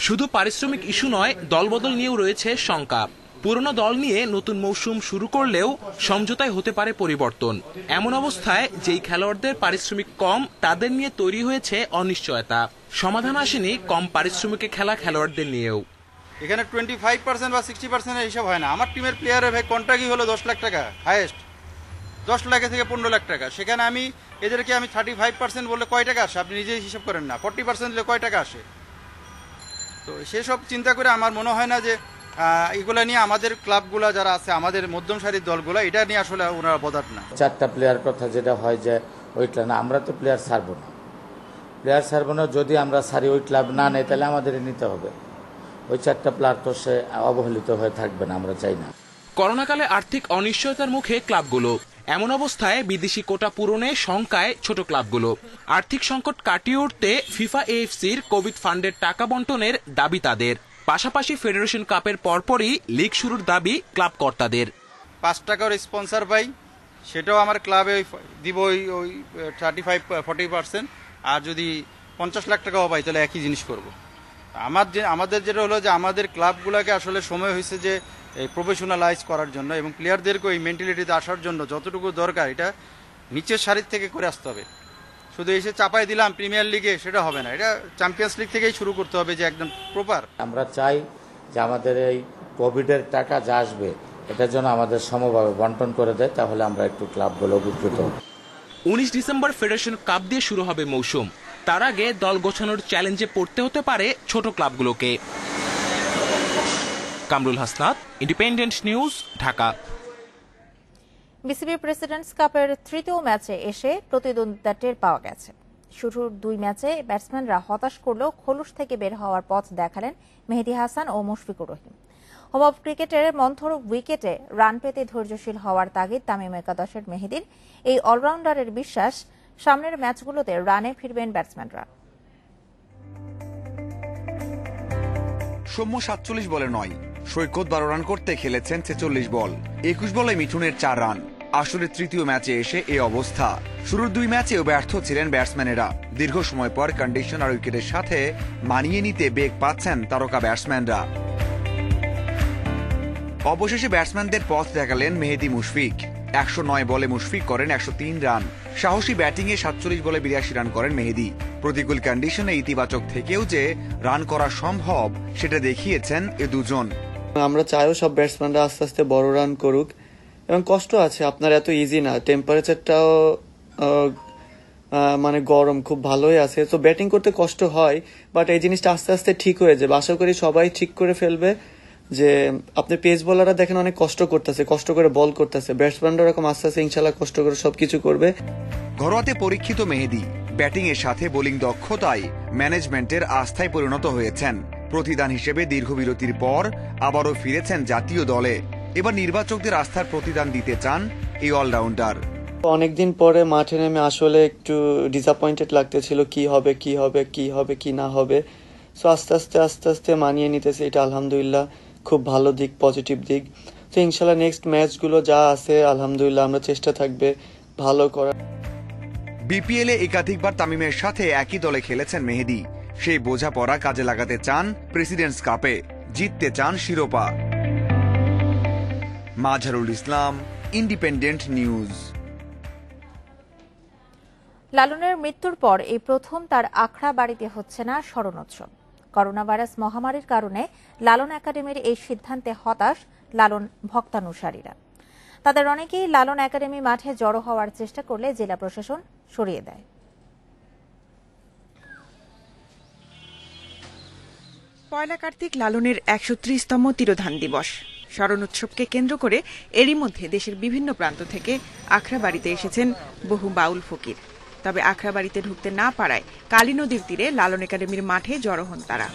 শুধু পারিশ্রমিক ইস্যু নয়, দলবদল নিয়েও রয়েছে শঙ্কা। পুরনো দল নিয়ে নতুন মৌসুম শুরু করলেও সমঝোতায় হতে পারে পরিবর্তন। এমন অবস্থায় যেই খেলোয়াড়দের পারিশ্রমিক কম, তাদের নিয়ে তৈরি হয়েছে অনিশ্চয়তা। সমাধান আসেনি কম পারিশ্রমিকে খেলা খেলোয়াড়দের নিয়েও। এখানে 25% বা 60% হিসাব হয় না। আমার টিমের প্লেয়ারের ভাই কন্ট্রাক্টই হলো 10 লাখ টাকা হাইয়েস্ট, 10 লাখ থেকে 15 লাখ টাকা। সেখানে আমি এদেরকে 35% বললে কয় টাকা আসে আপনি নিজেই হিসাব করেন না। 40% দিলে কয় টাকা আসে? তো সেসব চিন্তা করে আমার মনে হয় না যে এগুলা নিয়ে আমাদের ক্লাবগুলা যারা আছে, আমাদের মধ্যম সারির দলগুলা, এটা নিয়ে আসলে ওনারা বদাত না। 4টা প্লেয়ার কথা যেটা হয় যে ওইটা না, আমরা তো প্লেয়ার ছাড়বো না। প্লেয়ার ছাড়বো না, যদি আমরা সারি ওই ক্লাব না নেই তাহলে আমাদের নিতে হবে। ওই 4টা প্লেয়ার তো সে অবহেলিত হয়ে থাকবে না, আমরা চাই না। করোনাকালে আর্থিক অনিশ্চয়তার মুখে ক্লাবগুলো। এমন অবস্থায় বিদেশি কোটা পূরণে শঙ্কায় ছোট ক্লাবগুলো। আর্থিক সংকট কাটিয়ে উঠতে ফিফা এএফসির কোভিড ফান্ডের টাকা বন্টনের দাবি তাদের। পাশাপাশি ফেডারেশন কাপের পরপরই লিগ শুরুর দাবি ক্লাব কর্তাদের। 5 টাকার স্পন্সর পাই, সেটাও আমার ক্লাবে দিব ওই 35-40%। আর যদি 50 লাখ টাকাও পাই তাহলে একই জিনিস করব। আমাদের যেটা হলো যে আমাদের ক্লাবগুলোকে আসলে সময় হয়েছে যে এই প্রফেশনালাইজ করার জন্য এবং প্লেয়ারদেরকে এই মেন্টালিটিতে আসার জন্য যতটুকু দরকার এটা নিচের সারির থেকে করে আসতে হবে। শুধু এসে চাপাই দিলাম প্রিমিয়ার লিগে সেটা হবে না, এটা চ্যাম্পিয়ন্স লিগ থেকেই শুরু করতে হবে যে একদম প্রপার। আমরা চাই যে আমাদের এই কোভিডের টাকা যা আসবে এটার জন্য আমাদের সমভাবে বন্টন করে দেয়, তাহলে আমরা একটু ক্লাবগুলো উপকৃত হব। 19 ডিসেম্বর ফেডারেশন কাপ দিয়ে শুরু হবে মৌসুম। তার আগে দল গোছানোর চ্যালেঞ্জে পড়তে হতে পারে ছোট ক্লাবগুলোকে। Kamrul Hasnat, independent news, Dhaka. BCB presidents কাপের তৃতীয় ম্যাচে এসে প্রতিদ্বন্দ্বিতা টের পাওয়া গেছে। শুরুর 2 ম্যাচে ব্যাটসম্যানরা হতাশ করলেও খোলস থেকে বের হওয়ার পথ দেখালেন মেহেদী হাসান ও মুশফিকুর রহিম। হোম অফ ক্রিকেটের মন্থর উইকেটে রান পেতে ধৈর্যশীল হওয়ার তাগিদ তামিম একাদশের মেহেদীর। এই অলরাউন্ডারের বিশ্বাস সামনের ম্যাচগুলোতে রানে ফিরবেন ব্যাটসম্যানরা। সৌম্য 47 বলে 9, সৈকত 12 রান করতে খেলেছেন 46 বল। 21 বলে মিঠুনের 4 রান। আসলে তৃতীয় ম্যাচে এসে এই অবস্থা। শুরুর 2 ম্যাচেও ব্যর্থ ছিলেন ব্যাটসম্যানেরা। দীর্ঘ সময় পর কন্ডিশন আর উইকেটের সাথে মানিয়ে নিতে বেগ পাচ্ছেন তারকা ব্যাটসম্যানরা। অবশেষে ব্যাটসম্যানদের পথ দেখালেন মেহেদী মুশফিক। 109 বলে মুশফিক করেন 103 রান। সাহসী ব্যাটিংয়ে 47 বলে 82 রান করেন মেহেদী। প্রতিকূল কন্ডিশনে ইতিবাচক থেকেও যে রান করা সম্ভব সেটা দেখিয়েছেন এ দুজন। আমরা চাইও সব ব্যাটসম্যানরা আস্তে আস্তে বড় রান করুক, এবং কষ্ট আছে, আপনার এত ইজি না, টেম্পারেচারটাও মানে গরম খুব ভালোই আছে, তো ব্যাটিং করতে কষ্ট হয়, বাট এই জিনিসটা আস্তে আস্তে ঠিক হয়ে যাবে। আশা করি সবাই ঠিক করে ফেলবে। যে আপনি পেস বোলাররা দেখেন অনেক কষ্ট করতেছে, কষ্ট করে বল করতেছে, ব্যাটসম্যানরা এরকম আস্তে আস্তে ইনশাল্লাহ কষ্ট করে সবকিছু করবে। ঘরোয়াতে পরীক্ষিত মেহেদী ব্যাটিং এর সাথে বোলিং দক্ষতায় ম্যানেজমেন্টের আস্থায় পরিণত হয়েছেন। প্রতিদান হিসেবে দীর্ঘ বিরতির পর আবারও ফিরেছেন জাতীয় দলে। এবার নির্বাচকদের আস্থার প্রতিদান দিতে চান এই অলরাউন্ডার। অনেকদিন পরে মাঠে নেমে আসলে একটু ডিসঅ্যাপয়েন্টেড লাগতেছিল, কি হবে কি না হবে। সো আস্তে আস্তে মানিয়ে নিতেছে, এটা আলহামদুলিল্লাহ খুব ভালো দিক, পজিটিভ দিক। তো ইনশাল্লাহ নেক্সট ম্যাচগুলো যা আছে আলহামদুলিল্লাহ আমরা চেষ্টা থাকবে ভালো করার। বিপিএলে একাধিকবার তামিমের সাথে একই দলে খেলেছেন মেহেদী। সেই বোঝাপড়া কাজে লাগাতে চান প্রেসিডেন্টস কাপে, জিততে চান শিরোপা। Mazharul Islam, independent news. লালনের মৃত্যুর পর এই প্রথম তার আখড়া বাড়িতে হচ্ছে না স্মরণোৎসব। করোনা ভাইরাস মহামারীর কারণে লালন একাডেমির এই সিদ্ধান্তে হতাশ লালন ভক্তানুসারীরা। তাদের অনেকেই লালন একাডেমি মাঠে জড়ো হওয়ার চেষ্টা করলে জেলা প্রশাসন সরিয়ে দেয়। পয়লা কার্তিক লালনের 130তম তিরোধান দিবস। স্মরণ উৎসবকে কেন্দ্র করে এরই মধ্যে দেশের বিভিন্ন প্রান্ত থেকে আখড়া বাড়িতে এসেছেন বহু বাউল ফকির। তবে আখড়া বাড়িতে ঢুকতে না পারায় কালী নদীর তীরে লালন একাডেমির মাঠে জড়ো হন তারা।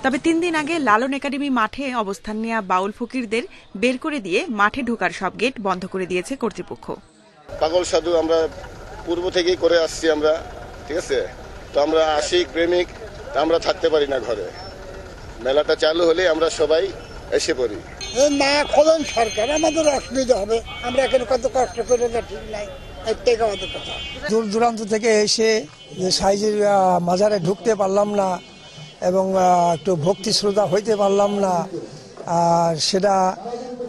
তবে 3 দিন আগে লালন একাডেমি মাঠে অবস্থান নেওয়া বাউল ফকিরদের বের করে দিয়ে মাঠে ঢোকার সব গেট বন্ধ করে দিয়েছে কর্তৃপক্ষ। পাগল সাধু আমরা পূর্ব থেকেই করে আসছি আমরা, ঠিক আছে, তো আমরা আশিক প্রেমিক, আমরা থাকতে পারি না ঘরে। মেলাটা চালু হলে আমরা সবাই এসে পড়ি। না খোলেন সরকার, আমাদের অসুবিধা হবে, আমরা এখানে কত কষ্ট করে ঠিক নাই, আমাদের কথা। দূর দূরান্ত থেকে এসে যে সাইজের মাজারে ঢুকতে পারলাম না এবং একটু ভক্তি শ্রদ্ধা হইতে পারলাম না, আর সেটা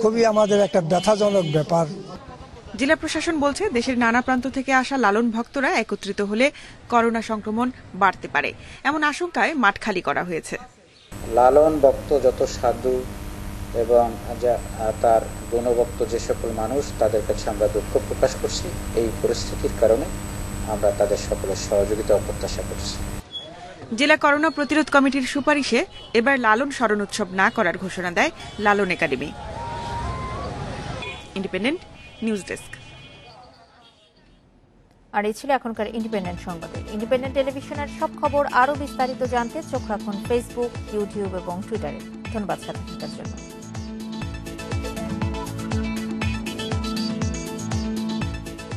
খুবই আমাদের একটা ব্যথাজনক ব্যাপার। জেলা প্রশাসন বলছে দেশের নানা প্রান্ত থেকে আসা লালন ভক্তরা একত্রিত হলে করোনা সংক্রমণ বাড়তে পারে, এমন আশঙ্কায় মাঠ খালি করা হয়েছে। লালন ভক্ত যত সাধু এবং তার গুণভক্ত যে সকল মানুষ, তাদের কাছে আমরা দুঃখ প্রকাশ করছি। এই পরিস্থিতির কারণে আমরা তাদের সকলের সহযোগিতা প্রত্যাশা করছি। জেলা করোনা প্রতিরোধ কমিটির সুপারিশে এবার লালন স্মরণ উৎসব না করার ঘোষণা দেয় Lalon academy. Independent news desk. আর এই ছিল এখনকার ইন্ডিপেন্ডেন্ট সংবাদ। ইন্ডিপেন্ডেন্ট টেলিভিশনের সব খবর আরও বিস্তারিত জানতে চোখ রাখুন ফেসবুক, ইউটিউব এবং টুইটারে। ধন্যবাদ সাথে থাকার জন্য।